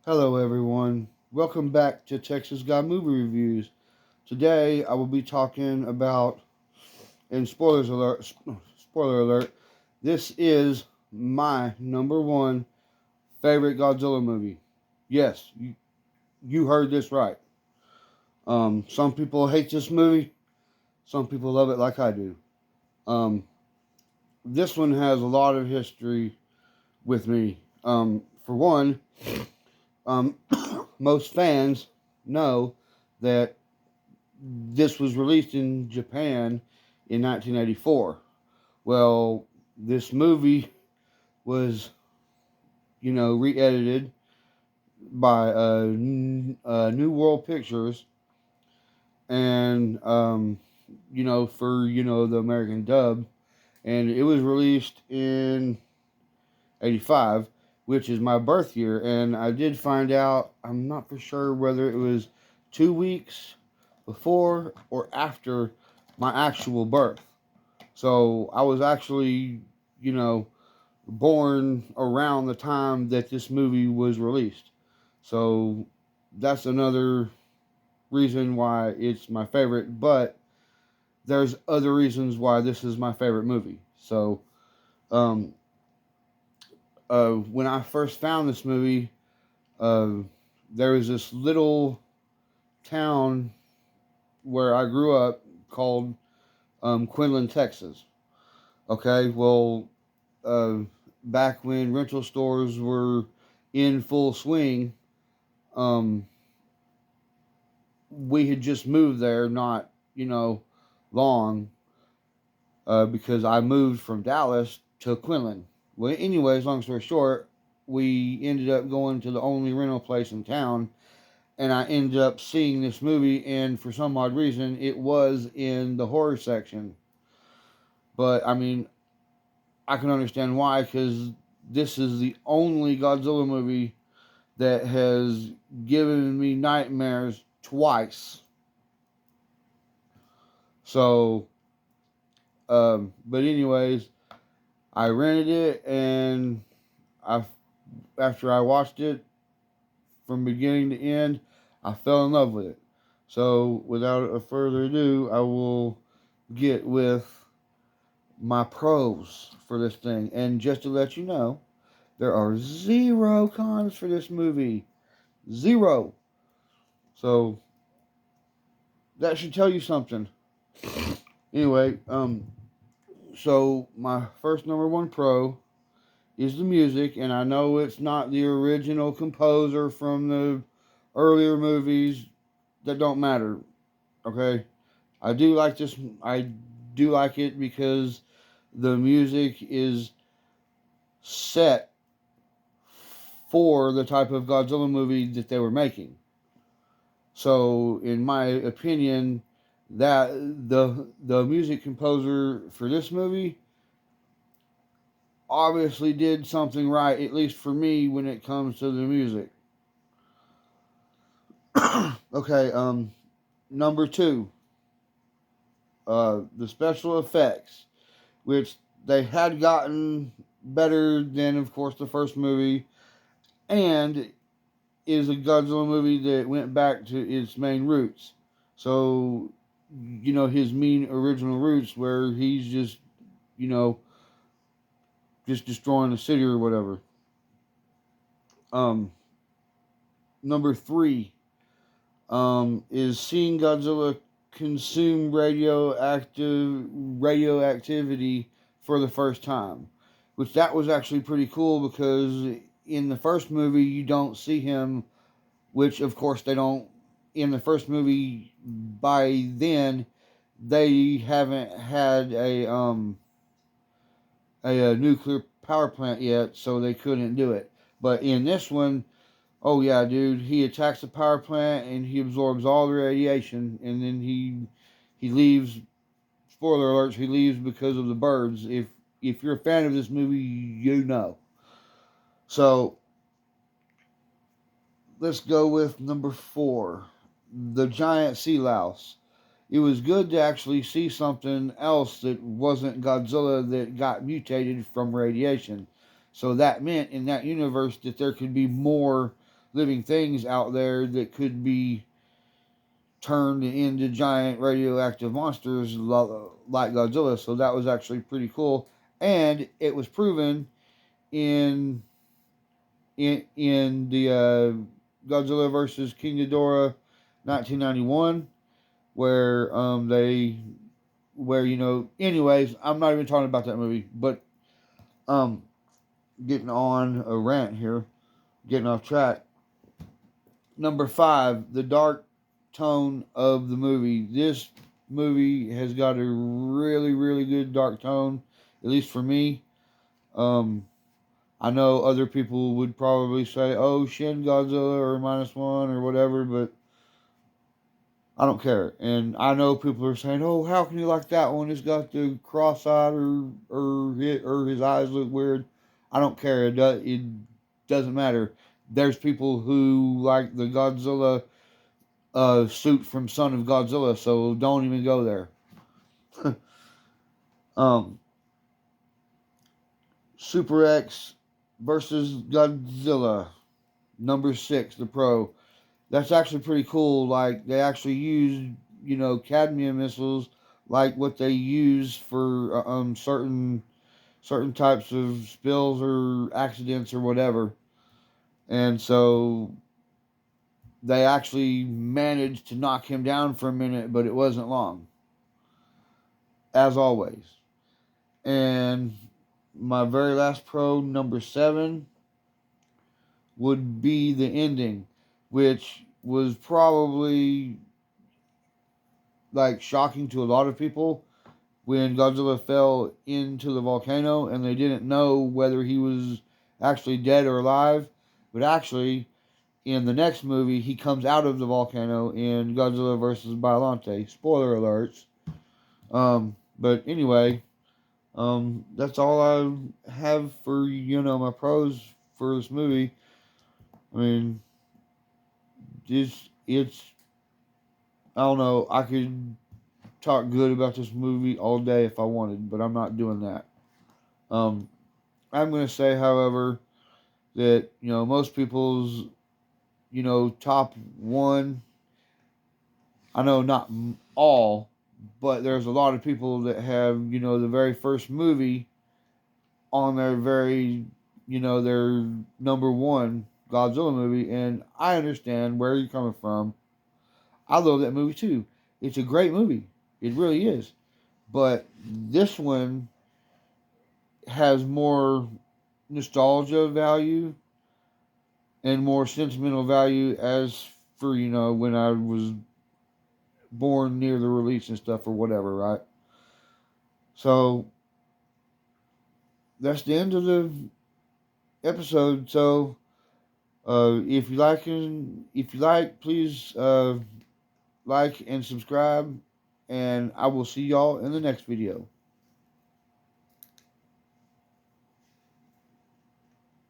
Hello, everyone. Welcome back to Texas Guy Movie Reviews. Today, I will be talking about, and spoiler alert, this is my number one favorite Godzilla movie. Yes, you heard this right. Some people hate this movie, some people love it like I do. Um, this one has a lot of history with me. For one, um, most fans know that this was released in Japan in 1984. Well, this movie was, re-edited by New World Pictures, and for the American dub, and it was released in '85, which is my birth year. And I did find out, I'm not for sure whether it was 2 weeks before or after my actual birth. So I was actually, you know, born around the time that this movie was released. So that's another reason why it's my favorite, but there's other reasons why this is my favorite movie. So, um, when I first found this movie, uh, there was this little town where I grew up called Quinlan, Texas. Okay, well, uh, back when rental stores were in full swing, um, we had just moved there, not long, because I moved from Dallas to Quinlan. Well, anyways, long story short, we ended up going to the only rental place in town, and I ended up seeing this movie, and for some odd reason, it was in the horror section. But I mean, I can understand why, because this is the only Godzilla movie that has given me nightmares twice. So, but anyways, I rented it, and I, after I watched it from beginning to end, I fell in love with it. So, without a further ado, I will get with my pros for this thing. And just to let you know, there are zero cons for this movie. Zero. So that should tell you something. Anyway, so my first number one pro is the music, and I know it's not the original composer from the earlier movies. That don't matter. Okay, I do like this. I do like it because the music is set for the type of Godzilla movie that they were making. So, in my opinion, that the music composer for this movie obviously did something right, at least for me, when it comes to the music. Okay, number two, the special effects, which they had gotten better than, of course, the first movie, and is a Godzilla movie that went back to its main roots. So, his mean original roots, where he's just, you know, just destroying the city or whatever. Um, Number three, is seeing Godzilla consume radioactivity for the first time, which that was actually pretty cool because in the first movie you don't see him, which of course they don't in the first movie. By then, they haven't had a nuclear power plant yet, so they couldn't do it. But in this one, oh yeah, dude, he attacks the power plant and he absorbs all the radiation, and then he leaves. Spoiler alerts: he leaves because of the birds. If you're a fan of this movie, you know. So let's go with number four, the giant sea louse. It was good to actually see something else that wasn't Godzilla that got mutated from radiation. So that meant in that universe that there could be more living things out there that could be turned into giant radioactive monsters like Godzilla. So that was actually pretty cool, and it was proven in in the Godzilla versus King Ghidorah 1991, where anyways, I'm not even talking about that movie, but um getting on a rant here, getting off track. Number 5, the dark tone of the movie. This movie has got a really, really good dark tone, at least for me. Um, I know other people would probably say, "Oh, Shin Godzilla" or -1 or whatever, but I don't care. And I know people are saying, "Oh, how can you like that one? It's got the cross-eyed or his eyes look weird." I don't care. It doesn't matter. There's people who like the Godzilla suit from Son of Godzilla, so don't even go there. um, Super X versus Godzilla, number 6, the Pro. That's actually pretty cool. Like, they actually used, cadmium missiles, like what they use for certain types of spills or accidents or whatever. And so they actually managed to knock him down for a minute, but it wasn't long, as always. And my very last pro, number 7, would be the ending, which was probably like shocking to a lot of people when Godzilla fell into the volcano and they didn't know whether he was actually dead or alive. But actually, in the next movie, he comes out of the volcano in Godzilla versus Biollante. Spoiler alerts. But anyway, that's all I have for my pros for this movie. I mean, it's I don't know. I could talk good about this movie all day if I wanted, but I'm not doing that. Um, I'm going to say, however, that most people's top one. I know not all, but there's a lot of people that have the very first movie on their their number one Godzilla movie, and I understand where you're coming from. I love that movie too. It's a great movie. It really is. But this one has more nostalgia value and more sentimental value as for when I was born near the release and stuff or whatever, right? So that's the end of the episode. So if you like, please like and subscribe, and I will see y'all in the next video.